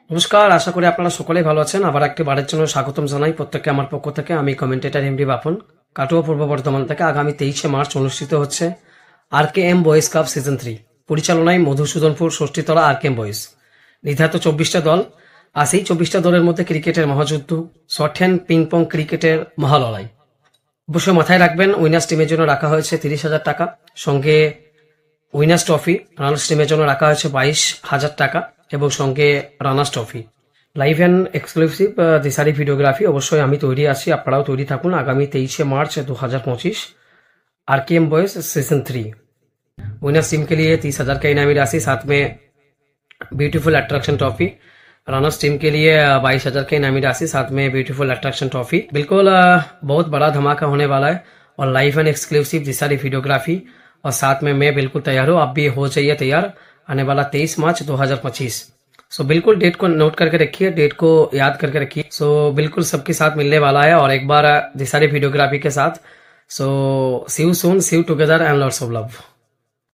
নমস্কার, আশা করি আপনারা সকলেই ভালো আছেন। আবার একটি বারের জন্য স্বাগতম জানাই প্রত্যেককে আমার পক্ষ থেকে। আমি কমেন্টেটর এমডি বাপন, কাটুয়া পূর্ব বর্ধমান থেকে। আগামী 23শে মার্চ অনুষ্ঠিত হচ্ছে RKM বয়েজ কাপ সিজন 3, পরিচালনায় মধুসূদনপুর ষষ্ঠীতলা RKM বয়েজ। নির্ধারিত 24টা দল, আর সেই 24টা দলের মধ্যে ক্রিকেটের মহাযুদ্ধ, শর্ট হ্যান্ড পিং পং ক্রিকেটের মহালড়াই। অবশ্যই মাথায় রাখবেন, উইনার্স টিমের জন্য রাখা হয়েছে 30,000 টাকা, সঙ্গে উইনার্স ট্রফি। রানার্স টিমের জন্য রাখা হয়েছে 22,000 টাকা এবং সঙ্গে runners trophy. Live and exclusive Dishari videography. অবশ্যই আমি তৈরি আছি, আপনারাও তৈরি থাকুন। আগামী 23শে March 2025 RKM boys season 3। Winners team के लिए 30,000 का इनामी राशि, साथ में beautiful attraction trophy. Runners team के लिए 22,000 का इनामी राशि, साथ में ब्यूटीफुल अट्रैक्शन ट्रॉफी। बिल्कुल बहुत बड़ा धमाका होने वाला है, और live and exclusive Disha videography, और साथ में मैं बिल्कुल तैयार हूँ। आप भी हो जाइए तैयार। आने वाला 23 मार्च 2025। सो बिल्कुल डेट को नोट करके रखिए, डेट को याद करके रखिए। सो बिल्कुल सबके साथ मिलने वाला है, और एक बार दिशा वीडियोग्राफी के साथ। So see you soon, see you together and lots of love.